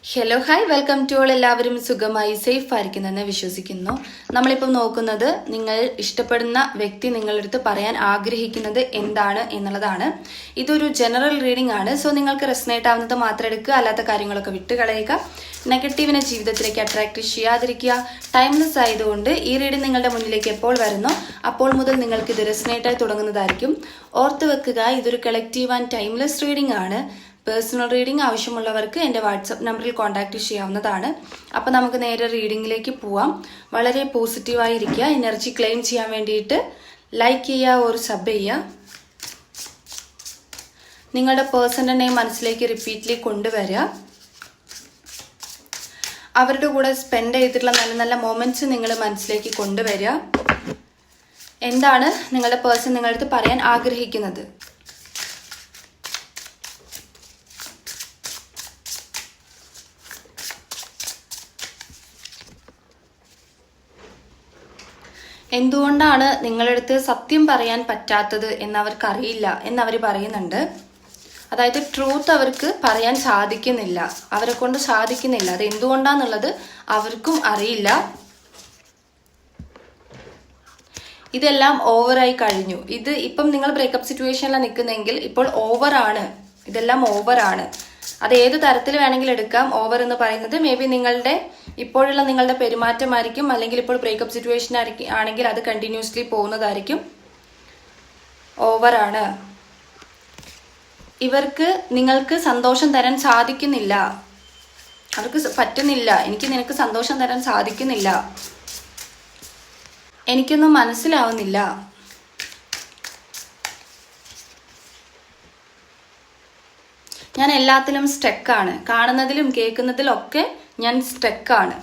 Hello hi welcome to all. എല്ലാവരും സുഖമായി safe ആയിരിക്കുന്നെന്ന് വിശ്വസിക്കുന്നു. നമ്മളിപ്പോൾ നോക്കുന്നത് നിങ്ങൾ ഇഷ്ടപ്പെടുന്ന വ്യക്തി നിങ്ങളുടെ അടുത്ത് പറയാൻ ആഗ്രഹിക്കുന്നത് എന്താണ് എന്നുള്ളതാണ്. ഇതൊരു ജനറൽ റീഡിംഗ് ആണ്. സോ നിങ്ങൾക്ക് റെസനേറ്റ് ആവുന്നത് മാത്രം എടുക്കുക, അല്ലാത്ത കാര്യങ്ങളൊക്കെ വിട്ടുകളയുക. നെഗറ്റീവിനെ ജീവിതത്തിലേക്ക് അട്രാക്ട് ചെയ്യാതിരിക്കുക. ടൈംലെസ് ആയതുകൊണ്ട് ഈ റീഡിംഗ് നിങ്ങളുടെ മുന്നിലേക്ക് എപ്പോൾ വരുന്നോ അപ്പോൾ മുതൽ നിങ്ങൾക്ക് ഇത് റെസനേറ്റ് ആയി തുടങ്ങുന്നതായിരിക്കും. ഓർത്ത് വെക്കുക, ഇതൊരു കളക്റ്റീവ് ആൻഡ് ടൈംലെസ് റീഡിംഗ് ആണ്. പേഴ്സണൽ റീഡിംഗ് ആവശ്യമുള്ളവർക്ക് എൻ്റെ വാട്സപ്പ് നമ്പറിൽ കോൺടാക്ട് ചെയ്യാവുന്നതാണ്. അപ്പോൾ നമുക്ക് നേരെ റീഡിങ്ങിലേക്ക് പോവാം. വളരെ പോസിറ്റീവായിരിക്കുക. എനർജി ക്ലെയിം ചെയ്യാൻ വേണ്ടിയിട്ട് ലൈക്ക് ചെയ്യുക, ഒരു സബ് ചെയ്യുക. നിങ്ങളുടെ പേഴ്സൻ്റെ നെയിം മനസ്സിലേക്ക് റിപ്പീറ്റ്ലി കൊണ്ടുവരിക. അവരുടെ കൂടെ സ്പെൻഡ് ചെയ്തിട്ടുള്ള നല്ല നല്ല മൊമെന്റ്സ് നിങ്ങൾ മനസ്സിലേക്ക് കൊണ്ടുവരിക. എന്താണ് നിങ്ങളുടെ പേഴ്സൺ നിങ്ങളുടെ അടുത്ത് പറയാൻ ആഗ്രഹിക്കുന്നത്? എന്തുകൊണ്ടാണ് നിങ്ങളുടെ അടുത്ത് സത്യം പറയാൻ പറ്റാത്തത് എന്നവർക്കറിയില്ല എന്നവർ പറയുന്നുണ്ട്. അതായത് ട്രൂത്ത് അവർക്ക് പറയാൻ സാധിക്കുന്നില്ല, അവരെ കൊണ്ട് സാധിക്കുന്നില്ല. അത് എന്തുകൊണ്ടാന്നുള്ളത് അവർക്കും അറിയില്ല. ഇതെല്ലാം ഓവറായി കഴിഞ്ഞു. ഇത് ഇപ്പം നിങ്ങൾ ബ്രേക്കപ്പ് സിറ്റുവേഷനിലാണ് നിൽക്കുന്നെങ്കിൽ ഇപ്പോൾ ഓവറാണ്, ഇതെല്ലാം ഓവറാണ്. അത് ഏത് തരത്തിൽ വേണമെങ്കിലും എടുക്കാം. ഓവർ എന്ന് പറയുന്നത് മേ ബി നിങ്ങളുടെ ഇപ്പോഴുള്ള നിങ്ങളുടെ പെരുമാറ്റമായിരിക്കും, അല്ലെങ്കിൽ ഇപ്പോൾ ബ്രേക്കപ്പ് സിറ്റുവേഷൻ ആണെങ്കിൽ അത് കണ്ടിന്യൂസ്ലി പോകുന്നതായിരിക്കും. ഓവറാണ്. ഇവർക്ക് നിങ്ങൾക്ക് സന്തോഷം തരാൻ സാധിക്കുന്നില്ല, അവർക്ക് പറ്റുന്നില്ല. എനിക്ക് നിനക്ക് സന്തോഷം തരാൻ സാധിക്കുന്നില്ല, എനിക്കൊന്നും മനസ്സിലാവുന്നില്ല. ഞാൻ എല്ലാത്തിലും സ്റ്റക്കാണ്, കാണുന്നതിലും കേൾക്കുന്നതിലും ഒക്കെ ഞാൻ സ്റ്റക്കാണ്.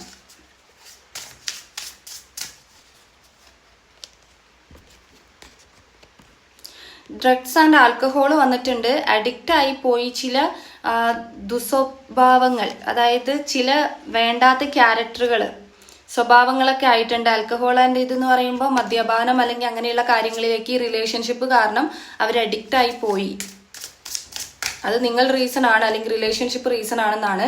ഡ്രഗ്സ് ആൻഡ് ആൽക്കഹോൾ വന്നിട്ടുണ്ട്. അഡിക്റ്റ് ആയി പോയി ചില ദുസ്വഭാവങ്ങൾ, അതായത് ചില വേണ്ടാത്ത ക്യാരക്ടറുകൾ, സ്വഭാവങ്ങളൊക്കെ ആയിട്ടുണ്ട്. ആൽക്കഹോൾ ആൻഡ് ഇതെന്ന് പറയുമ്പോൾ മദ്യപാനം അല്ലെങ്കിൽ അങ്ങനെയുള്ള കാര്യങ്ങളിലേക്ക് റിലേഷൻഷിപ്പ് കാരണം അവർ അഡിക്റ്റ് ആയി പോയി. അത് നിങ്ങൾ റീസൺ ആണ്, അല്ലെങ്കിൽ റിലേഷൻഷിപ്പ് റീസൺ ആണെന്നാണ്.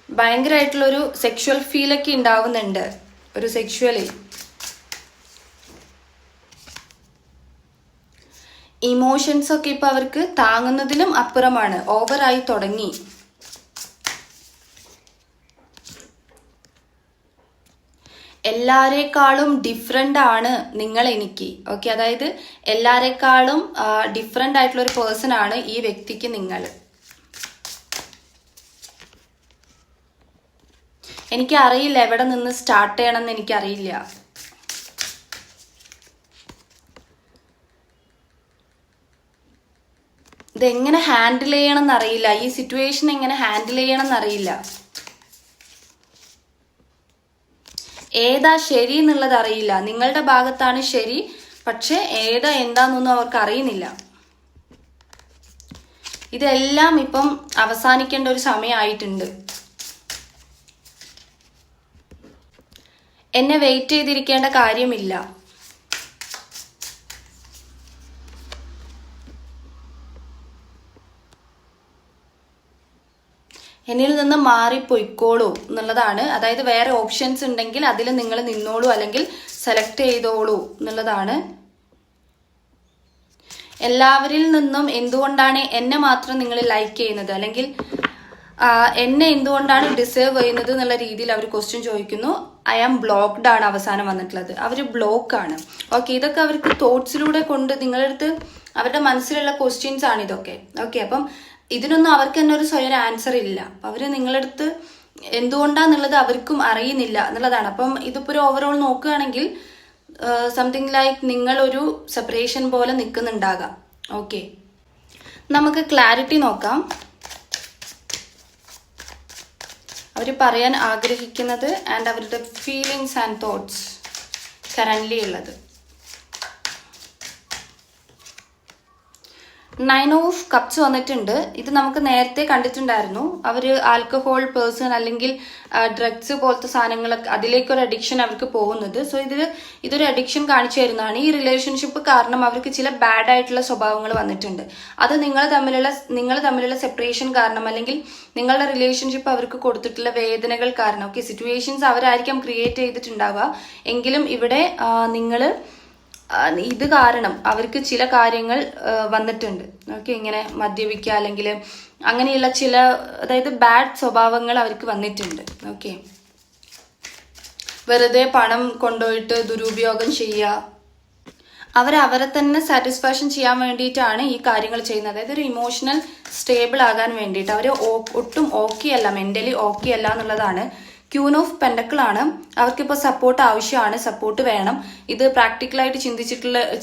ഭയങ്കരമായിട്ടുള്ളൊരു സെക്ഷുവൽ ഫീലൊക്കെ ഉണ്ടാവുന്നുണ്ട്, ഒരു സെക്ഷുവലി. ഇമോഷൻസ് ഒക്കെ ഇപ്പൊ അവർക്ക് താങ്ങുന്നതിലും അപ്പുറമാണ്, ഓവറായി തുടങ്ങി. എല്ലാരേക്കാളും ഡിഫറെൻ്റ് ആണ് നിങ്ങൾ എനിക്ക്. ഓക്കെ, അതായത് എല്ലാരേക്കാളും ഡിഫറെൻ്റ് ആയിട്ടുള്ള ഒരു പേഴ്സൺ ആണ് ഈ വ്യക്തിക്ക് നിങ്ങൾ. എനിക്കറിയില്ല എവിടെ നിന്ന് സ്റ്റാർട്ട് ചെയ്യണമെന്ന് എനിക്കറിയില്ല. ഇതെങ്ങനെ ഹാൻഡിൽ ചെയ്യണം എന്നറിയില്ല, ഈ സിറ്റുവേഷൻ എങ്ങനെ ഹാൻഡിൽ ചെയ്യണം എന്നറിയില്ല. ഏതാ ശരി എന്നുള്ളത് അറിയില്ല. നിങ്ങളുടെ ഭാഗത്താണ് ശരി, പക്ഷെ ഏതാ എന്താന്നൊന്നും അവർക്ക് അറിയുന്നില്ല. ഇതെല്ലാം ഇപ്പം അവസാനിക്കേണ്ട ഒരു സമയമായിട്ടുണ്ട്. എന്നെ വെയിറ്റ് ചെയ്തിരിക്കേണ്ട കാര്യമില്ല. എന്നിൽ നിന്ന് മാറിപ്പോയിക്കോളൂ എന്നുള്ളതാണ്. അതായത് വേറെ ഓപ്ഷൻസ് ഉണ്ടെങ്കിൽ അതിൽ നിങ്ങൾ നിന്നോളൂ, അല്ലെങ്കിൽ സെലക്ട് ചെയ്തോളൂ എന്നുള്ളതാണ്. എല്ലാവരിൽ നിന്നും എന്തുകൊണ്ടാണ് എന്നെ മാത്രം നിങ്ങൾ ലൈക്ക് ചെയ്യുന്നത്, അല്ലെങ്കിൽ എന്നെ എന്തുകൊണ്ടാണ് ഡിസേർവ് ചെയ്യുന്നത് എന്നുള്ള രീതിയിൽ അവർ ക്വസ്റ്റ്യൻ ചോദിക്കുന്നു. ഐ ആം ബ്ലോക്ക്ഡ് ആണ് അവസാനം വന്നിട്ടുള്ളത്. അവർ ബ്ലോക്കാണ്. ഓക്കെ, ഇതൊക്കെ അവർക്ക് തോട്ട്സിലൂടെ കൊണ്ട് നിങ്ങളുടെ അടുത്ത് അവരുടെ മനസ്സിലുള്ള ക്വസ്റ്റ്യൻസ് ആണ് ഇതൊക്കെ. ഓക്കെ, അപ്പം ഇതിനൊന്നും അവർക്ക് തന്നെ ഒരു സ്വയം ആൻസർ ഇല്ല. അവര് നിങ്ങളടുത്ത് എന്തുകൊണ്ടാന്നുള്ളത് അവർക്കും അറിയുന്നില്ല എന്നുള്ളതാണ്. അപ്പം ഇതിപ്പോ ഒരു ഓവറോൾ നോക്കുകയാണെങ്കിൽ സംതിങ് ലൈക്ക് നിങ്ങളൊരു സെപ്പറേഷൻ പോലെ നിൽക്കുന്നുണ്ടാകാം. ഓക്കെ, നമുക്ക് ക്ലാരിറ്റി നോക്കാം. അവർ പറയാൻ ആഗ്രഹിക്കുന്നത് ആൻഡ് അവരുടെ ഫീലിങ്സ് ആൻഡ് തോട്ട്സ് കറന്റ്ലി ഉള്ളത്. 9 ഓഫ് കപ്സ് വന്നിട്ടുണ്ട്. ഇത് നമുക്ക് നേരത്തെ കണ്ടിട്ടുണ്ടായിരുന്നു. അവർ ആൽക്കഹോൾ പേഴ്സൺ അല്ലെങ്കിൽ ഡ്രഗ്സ് പോലത്തെ സാധനങ്ങളൊക്കെ അതിലേക്കൊരു അഡിക്ഷൻ അവർക്ക് പോകുന്നത്. സോ ഇതൊരു അഡിക്ഷൻ കാണിച്ചു തരുന്നതാണ്. ഈ റിലേഷൻഷിപ്പ് കാരണം അവർക്ക് ചില ബാഡ് ആയിട്ടുള്ള സ്വഭാവങ്ങൾ വന്നിട്ടുണ്ട്. അത് നിങ്ങൾ തമ്മിലുള്ള സെപ്പറേഷൻ കാരണം അല്ലെങ്കിൽ നിങ്ങളുടെ റിലേഷൻഷിപ്പ് അവർക്ക് കൊടുത്തിട്ടുള്ള വേദനകൾ കാരണം ഓക്കെ സിറ്റുവേഷൻസ് അവരായിരിക്കാം ക്രിയേറ്റ് ചെയ്തിട്ടുണ്ടാവുക. എങ്കിലും ഇവിടെ നിങ്ങൾ ഇത് കാരണം അവർക്ക് ചില കാര്യങ്ങൾ വന്നിട്ടുണ്ട്. ഓക്കെ, ഇങ്ങനെ മദ്യപിക്കുക അല്ലെങ്കിൽ അങ്ങനെയുള്ള ചില അതായത് ബാഡ് സ്വഭാവങ്ങൾ അവർക്ക് വന്നിട്ടുണ്ട്. ഓക്കെ, വെറുതെ പണം കൊണ്ടുപോയിട്ട് ദുരുപയോഗം ചെയ്യുക, അവരെ തന്നെ സാറ്റിസ്ഫാക്ഷൻ ചെയ്യാൻ വേണ്ടിയിട്ടാണ് ഈ കാര്യങ്ങൾ ചെയ്യുന്നത്. അതായത് ഒരു ഇമോഷണൽ സ്റ്റേബിൾ ആകാൻ വേണ്ടിയിട്ട് അവർ ഒട്ടും ഓക്കെ അല്ല, മെന്റലി ഓക്കെ അല്ല എന്നുള്ളതാണ്. ക്യൂൻ ഓഫ് പെൻഡക്കിൾ ആണ്. അവർക്കിപ്പോൾ സപ്പോർട്ട് ആവശ്യമാണ്, സപ്പോർട്ട് വേണം. ഇത് പ്രാക്ടിക്കലായിട്ട്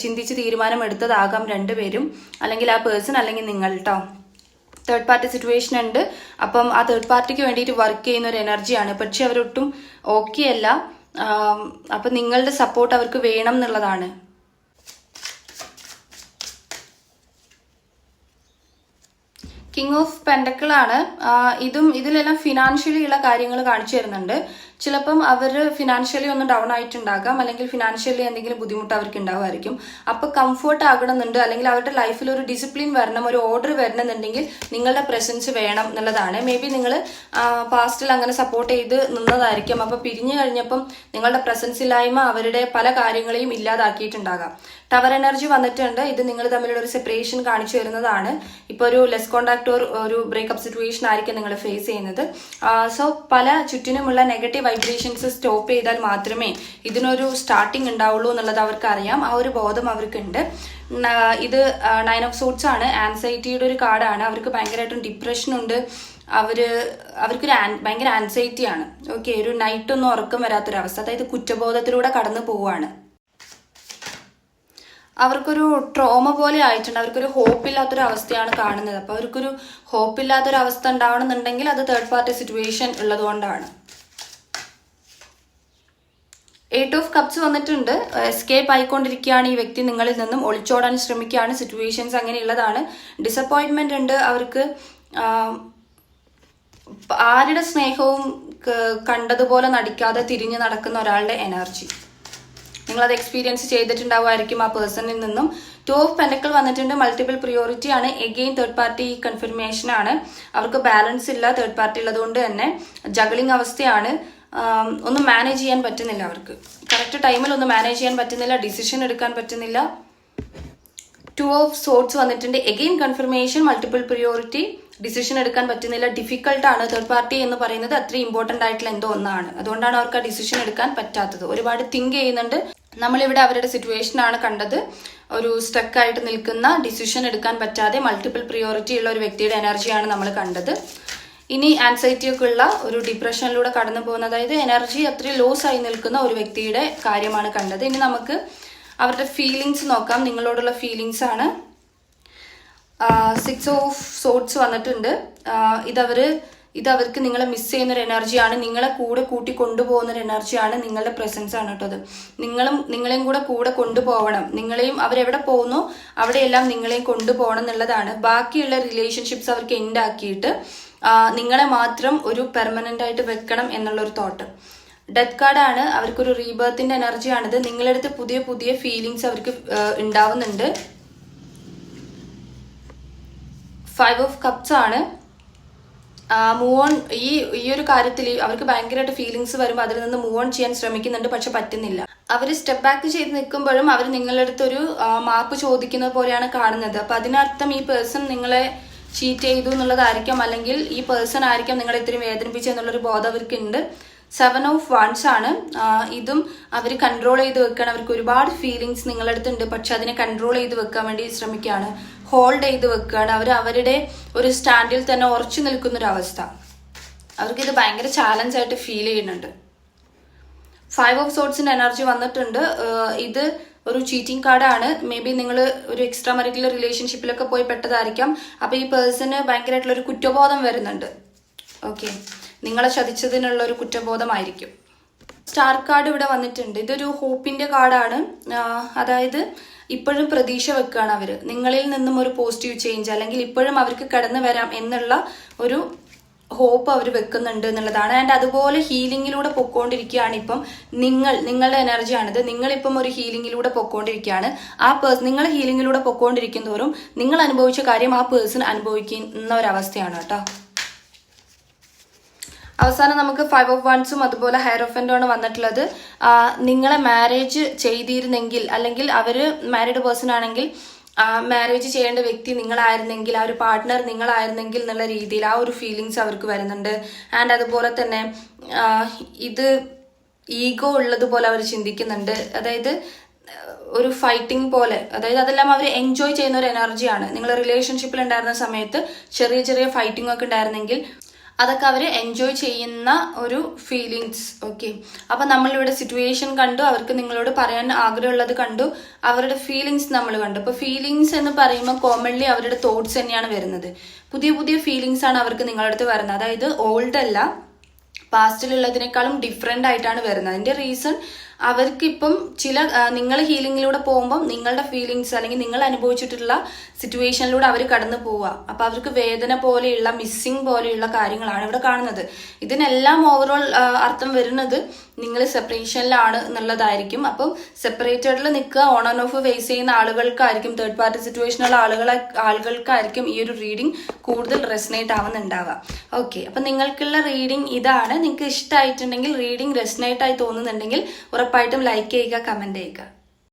ചിന്തിച്ച് തീരുമാനം എടുത്തതാകാം രണ്ടുപേരും, അല്ലെങ്കിൽ ആ പേഴ്സൺ അല്ലെങ്കിൽ നിങ്ങൾ കേട്ടോ. തേർഡ് പാർട്ടി സിറ്റുവേഷൻ ഉണ്ട്. അപ്പം ആ തേർഡ് പാർട്ടിക്ക് വേണ്ടിയിട്ട് വർക്ക് ചെയ്യുന്ന ഒരു എനർജിയാണ്. പക്ഷെ അവരൊട്ടും ഓക്കെ അല്ല. അപ്പം നിങ്ങളുടെ സപ്പോർട്ട് അവർക്ക് വേണം എന്നുള്ളതാണ്. കിങ് ഓഫ് പെൻഡക്കിൾ ആണ്. ഇതിലെല്ലാം ഫിനാൻഷ്യലി ഉള്ള കാര്യങ്ങൾ കാണിച്ചു തരുന്നുണ്ട്. ചിലപ്പം അവർ ഫിനാൻഷ്യലി ഒന്ന് ഡൗൺ ആയിട്ടുണ്ടാകാം, അല്ലെങ്കിൽ ഫിനാൻഷ്യലി എന്തെങ്കിലും ബുദ്ധിമുട്ട് അവർക്ക് ഉണ്ടാവുമായിരിക്കും. അപ്പൊ കംഫർട്ട് ആകണമെന്നുണ്ട്, അല്ലെങ്കിൽ അവരുടെ ലൈഫിൽ ഒരു ഡിസിപ്ലിൻ വരണം, ഒരു ഓർഡർ വരണമെന്നുണ്ടെങ്കിൽ നിങ്ങളുടെ പ്രസൻസ് വേണം എന്നുള്ളതാണ്. മേ ബി നിങ്ങൾ പാസ്റ്റിൽ അങ്ങനെ സപ്പോർട്ട് ചെയ്ത് നിന്നതായിരിക്കും. അപ്പൊ പിരിഞ്ഞു കഴിഞ്ഞപ്പം നിങ്ങളുടെ പ്രസൻസ് ഇല്ലായ്മ അവരുടെ പല കാര്യങ്ങളെയും ഇല്ലാതാക്കിയിട്ടുണ്ടാകാം. ടവർ എനർജി വന്നിട്ടുണ്ട്. ഇത് നിങ്ങൾ തമ്മിലുള്ള ഒരു സെപ്പറേഷൻ കാണിച്ചു വരുന്നതാണ്. ഇപ്പൊ ഒരു ലെസ് കോണ്ടാക്ട് ഒരു ബ്രേക്കപ്പ് സിറ്റുവേഷൻ ആയിരിക്കും നിങ്ങൾ ഫേസ് ചെയ്യുന്നത്. സോ പല ചുറ്റിനുമുള്ള നെഗറ്റീവ് വൈബ്രേഷൻസ് സ്റ്റോപ്പ് ചെയ്താൽ മാത്രമേ ഇതിനൊരു സ്റ്റാർട്ടിങ് ഉണ്ടാവുള്ളൂ എന്നുള്ളത് അവർക്ക് അറിയാം. ആ ഒരു ബോധം അവർക്കുണ്ട്. ഇത് 9 ഓഫ് സോട്സ് ആണ്. ആൻസൈറ്റിയുടെ ഒരു കാർഡാണ്. അവർക്ക് ഭയങ്കരമായിട്ടും ഡിപ്രഷൻ ഉണ്ട്. അവർക്കൊരു ഭയങ്കര ആൻസൈറ്റി ആണ്. ഓക്കെ, ഒരു നൈറ്റ് ഒന്നും ഉറക്കം വരാത്തൊരവസ്ഥ, അതായത് കുറ്റബോധത്തിലൂടെ കടന്നു പോവുകയാണ്. അവർക്കൊരു ട്രോമ പോലെ ആയിട്ടുണ്ട്. അവർക്കൊരു ഹോപ്പില്ലാത്തൊരു അവസ്ഥയാണ് കാണുന്നത്. അപ്പോൾ അവർക്കൊരു ഹോപ്പില്ലാത്തൊരു അവസ്ഥ ഉണ്ടാവണമെന്നുണ്ടെങ്കിൽ അത് തേർഡ് പാർട്ടി സിറ്റുവേഷൻ ഉള്ളതുകൊണ്ടാണ്. 8 ഓഫ് കപ്സ് വന്നിട്ടുണ്ട്. എസ്കേപ്പ് ആയിക്കൊണ്ടിരിക്കുകയാണ് ഈ വ്യക്തി, നിങ്ങളിൽ നിന്നും ഒളിച്ചോടാൻ ശ്രമിക്കുകയാണ്. സിറ്റുവേഷൻസ് അങ്ങനെയുള്ളതാണ്. ഡിസപ്പോയിന്റ്മെന്റ് ഉണ്ട് അവർക്ക്. ആരുടെ സ്നേഹവും കണ്ടതുപോലെ നടിക്കാതെ തിരിഞ്ഞു നടക്കുന്ന ഒരാളുടെ എനർജി നിങ്ങളത് എക്സ്പീരിയൻസ് ചെയ്തിട്ടുണ്ടാവുമായിരിക്കും ആ പേഴ്സണിൽ നിന്നും. 2 ഓഫ് പെൻഡക്കിൾ വന്നിട്ടുണ്ട്. മൾട്ടിപ്പിൾ പ്രിയോറിറ്റി ആണ്. എഗെയിൻ തേർഡ് പാർട്ടി കൺഫർമേഷൻ ആണ്. അവർക്ക് ബാലൻസ് ഇല്ല തേർഡ് പാർട്ടി ഉള്ളതുകൊണ്ട് തന്നെ. ജഗ്ലിംഗ് അവസ്ഥയാണ്. ഒന്നും മാനേജ് ചെയ്യാൻ പറ്റുന്നില്ല അവർക്ക്. കറക്റ്റ് ടൈമിൽ ഒന്നും മാനേജ് ചെയ്യാൻ പറ്റുന്നില്ല. ഡിസിഷൻ എടുക്കാൻ പറ്റുന്നില്ല. 2 ഓഫ് സോർട്സ് വന്നിട്ടുണ്ട്. Again confirmation, multiple priority, decision എടുക്കാൻ പറ്റുന്നില്ല. ഡിഫിക്കൽട്ടാണ്. തേർഡ് പാർട്ടി എന്ന് പറയുന്നത് അത്രയും ഇമ്പോർട്ടൻ്റ് ആയിട്ടുള്ള എന്തോ ഒന്നാണ്. അതുകൊണ്ടാണ് അവർക്ക് ആ ഡിസിഷൻ എടുക്കാൻ പറ്റാത്തത്. ഒരുപാട് തിങ്ക് ചെയ്യുന്നുണ്ട്. നമ്മളിവിടെ അവരുടെ സിറ്റുവേഷൻ ആണ് കണ്ടത്. ഒരു സ്റ്റക്കായിട്ട് നിൽക്കുന്ന, ഡിസിഷൻ എടുക്കാൻ പറ്റാതെ മൾട്ടിപ്പിൾ പ്രിയോറിറ്റി ഉള്ള ഒരു വ്യക്തിയുടെ എനർജിയാണ് നമ്മൾ കണ്ടത്. ഇനി ആൻസൈറ്റി ഒക്കെ ഉള്ള ഒരു ഡിപ്രഷനിലൂടെ കടന്നു പോകുന്ന, അതായത് എനർജി അത്രയും ലോസ് ആയി നിൽക്കുന്ന ഒരു വ്യക്തിയുടെ കാര്യമാണ് കണ്ടത്. ഇനി നമുക്ക് അവരുടെ ഫീലിങ്സ് നോക്കാം. നിങ്ങളോടുള്ള ഫീലിങ്സ് ആണ്. 6 ഓഫ് സോർട്സ് വന്നിട്ടുണ്ട്. ഇതവർക്ക് നിങ്ങളെ മിസ് ചെയ്യുന്ന ഒരു എനർജിയാണ്. നിങ്ങളെ കൂടെ കൂട്ടി കൊണ്ടുപോകുന്ന ഒരു എനർജിയാണ്. നിങ്ങളുടെ പ്രസൻസ് ആണ് കേട്ടോ അത്. നിങ്ങളെയും കൂടെ കൊണ്ടുപോകണം. നിങ്ങളെയും അവരെവിടെ പോകുന്നു അവിടെയെല്ലാം നിങ്ങളെയും കൊണ്ടുപോകണം എന്നുള്ളതാണ്. ബാക്കിയുള്ള റിലേഷൻഷിപ്സ് അവർക്ക് എൻഡ് ആക്കിയിട്ട് നിങ്ങളെ മാത്രം ഒരു പെർമനന്റ് ആയിട്ട് വെക്കണം എന്നുള്ളൊരു തോട്ട്. ഡെത്ത് കാർഡാണ്. അവർക്കൊരു റീബർത്തിന്റെ എനർജിയാണിത്. നിങ്ങളടുത്ത് പുതിയ പുതിയ ഫീലിങ്സ് അവർക്ക് ഉണ്ടാവുന്നുണ്ട്. 5 ഓഫ് കപ്സ് ആണ്. മൂവ് ഓൺ, ഈ ഒരു കാര്യത്തിൽ അവർക്ക് ഭയങ്കരമായിട്ട് ഫീലിങ്സ് വരുമ്പോൾ അതിൽ നിന്ന് മൂവ് ഓൺ ചെയ്യാൻ ശ്രമിക്കുന്നുണ്ട്, പക്ഷെ പറ്റുന്നില്ല. അവർ സ്റ്റെപ്പ് ബാക്ക് ചെയ്ത് നിൽക്കുമ്പോഴും അവർ നിങ്ങളുടെ അടുത്തൊരു മാപ്പ് ചോദിക്കുന്നത് പോലെയാണ് കാണുന്നത്. അപ്പൊ അതിനർത്ഥം ഈ പേഴ്സൺ നിങ്ങളെ ചീറ്റ് ചെയ്തു എന്നുള്ളതായിരിക്കാം, അല്ലെങ്കിൽ ഈ പേഴ്സൺ ആയിരിക്കാം നിങ്ങളെ ഇത്രയും വേദനിപ്പിച്ചെന്നുള്ളൊരു ബോധം അവർക്കുണ്ട്. 7 ഓഫ് വൺസ് ആണ്. ഇതും അവർ കൺട്രോൾ ചെയ്ത് വെക്കണം. അവർക്ക് ഒരുപാട് ഫീലിങ്സ് നിങ്ങളുടെ അടുത്തുണ്ട്, പക്ഷെ അതിനെ കൺട്രോൾ ചെയ്ത് വെക്കാൻ വേണ്ടി ശ്രമിക്കുകയാണ്. ഹോൾഡ് ചെയ്ത് വെക്കുകയാണ്. അവരുടെ ഒരു സ്റ്റാൻഡിൽ തന്നെ ഉറച്ചു നിൽക്കുന്നൊരവസ്ഥ. അവർക്കിത് ഭയങ്കര ചാലഞ്ച് ആയിട്ട് ഫീൽ ചെയ്യുന്നുണ്ട്. 5 ഓഫ് സോർട്സിന്റെ എനർജി വന്നിട്ടുണ്ട്. ഇത് ഒരു ചീറ്റിംഗ് കാർഡാണ്. മേ ബി നിങ്ങൾ ഒരു എക്സ്ട്രാ മരിക്കുലർ റിലേഷൻഷിപ്പിലൊക്കെ പോയി പെട്ടതായിരിക്കാം. അപ്പൊ ഈ പേഴ്സണ് ഭയങ്കരമായിട്ടുള്ള ഒരു കുറ്റബോധം വരുന്നുണ്ട്. ഓക്കെ, നിങ്ങളെ ചതിച്ചതിനുള്ള ഒരു കുറ്റബോധമായിരിക്കും. സ്റ്റാർ കാർഡ് ഇവിടെ വന്നിട്ടുണ്ട്. ഇതൊരു ഹോപ്പിന്റെ കാർഡാണ്. അതായത് ഇപ്പോഴും പ്രതീക്ഷ വെക്കുകയാണ് അവര് നിങ്ങളിൽ നിന്നും ഒരു പോസിറ്റീവ് ചേഞ്ച്, അല്ലെങ്കിൽ ഇപ്പോഴും അവർക്ക് കടന്നു വരാം എന്നുള്ള ഒരു ഹോപ്പ് അവർ വെക്കുന്നുണ്ട് എന്നുള്ളതാണ്. ആൻഡ് അതുപോലെ ഹീലിംഗിലൂടെ പൊക്കോണ്ടിരിക്കുകയാണ് ഇപ്പം നിങ്ങളുടെ എനർജിയാണിത്. നിങ്ങളിപ്പം ഒരു ഹീലിംഗിലൂടെ പൊക്കോണ്ടിരിക്കുകയാണ്. ആ നിങ്ങൾ ഹീലിംഗിലൂടെ പൊക്കോണ്ടിരിക്കും തോറും നിങ്ങൾ അനുഭവിച്ച കാര്യം ആ പേഴ്സൺ അനുഭവിക്കുന്ന ഒരവസ്ഥയാണ് കേട്ടോ. അവസാനം നമുക്ക് 5 of Wands അതുപോലെ ഹയറോഫന്റും ആണ് വന്നിട്ടുള്ളത്. നിങ്ങളെ മാരേജ് ചെയ്തിരുന്നെങ്കിൽ, അല്ലെങ്കിൽ അവര് മാരീഡ് പേഴ്സൺ ആണെങ്കിൽ മാരേജ് ചെയ്യേണ്ട വ്യക്തി നിങ്ങളായിരുന്നെങ്കിൽ, ആ ഒരു പാർട്ട്ണർ നിങ്ങളായിരുന്നെങ്കിൽ എന്നുള്ള രീതിയിൽ ആ ഒരു ഫീലിങ്സ് അവർക്ക് വരുന്നുണ്ട്. ആൻഡ് അതുപോലെ തന്നെ ഇത് ഈഗോ ഉള്ളതുപോലെ അവർ ചിന്തിക്കുന്നുണ്ട്. അതായത് ഒരു ഫൈറ്റിംഗ് പോലെ, അതായത് അതെല്ലാം അവർ എൻജോയ് ചെയ്യുന്ന ഒരു എനർജിയാണ്. നിങ്ങൾ റിലേഷൻഷിപ്പിൽ ഉണ്ടായിരുന്ന സമയത്ത് ചെറിയ ചെറിയ ഫൈറ്റിംഗ് ഒക്കെ ഉണ്ടായിരുന്നെങ്കിൽ അതൊക്കെ അവർ എൻജോയ് ചെയ്യുന്ന ഒരു ഫീലിങ്സ്. ഓക്കെ, അപ്പൊ നമ്മളിവിടെ സിറ്റുവേഷൻ കണ്ടു, അവർക്ക് നിങ്ങളോട് പറയാൻ ആഗ്രഹമുള്ളത് കണ്ടു, അവരുടെ ഫീലിങ്സ് നമ്മൾ കണ്ടു. അപ്പൊ ഫീലിങ്സ് എന്ന് പറയുമ്പോൾ കോമൺലി അവരുടെ തോട്ട്സ് തന്നെയാണ് വരുന്നത്. പുതിയ പുതിയ ഫീലിങ്സ് ആണ് അവർക്ക് നിങ്ങളുടെ അടുത്ത് വരുന്നത്. അതായത് ഓൾഡ് അല്ല, പാസ്റ്റിലുള്ളതിനേക്കാളും ഡിഫറെന്റ് ആയിട്ടാണ് വരുന്നത്. അതിന്റെ റീസൺ അവർക്കിപ്പം നിങ്ങൾ ഹീലിംഗിലൂടെ പോകുമ്പം നിങ്ങളുടെ ഫീലിങ്സ് അല്ലെങ്കിൽ നിങ്ങൾ അനുഭവിച്ചിട്ടുള്ള സിറ്റുവേഷനിലൂടെ അവർ കടന്നു പോവുക. അപ്പൊ അവർക്ക് വേദന പോലെയുള്ള മിസ്സിങ് പോലെയുള്ള കാര്യങ്ങളാണ് ഇവിടെ കാണുന്നത്. ഇതിനെല്ലാം ഓവറോൾ അർത്ഥം വരുന്നത് നിങ്ങൾ സെപ്പറേഷനിലാണ് എന്നുള്ളതായിരിക്കും. അപ്പം സെപ്പറേറ്റഡിൽ നിൽക്കുക, ഓൺ ആൻഡ് ഓഫ് ഫേസ് ചെയ്യുന്ന ആളുകൾക്കായിരിക്കും, തേർഡ് പാർട്ടി സിറ്റുവേഷനുള്ള ആളുകൾക്കായിരിക്കും ഈ ഒരു റീഡിംഗ് കൂടുതൽ റെസനേറ്റ് ആവുന്നുണ്ടാവുക. ഓക്കെ, അപ്പൊ നിങ്ങൾക്കുള്ള റീഡിംഗ് ഇതാണ്. നിങ്ങൾക്ക് ഇഷ്ടമായിട്ടുണ്ടെങ്കിൽ, റീഡിംഗ് റെസനേറ്റ് ആയി തോന്നുന്നുണ്ടെങ്കിൽ ഉറപ്പായിട്ടും ലൈക്ക് ചെയ്യുക, കമന്റ് ചെയ്യുക.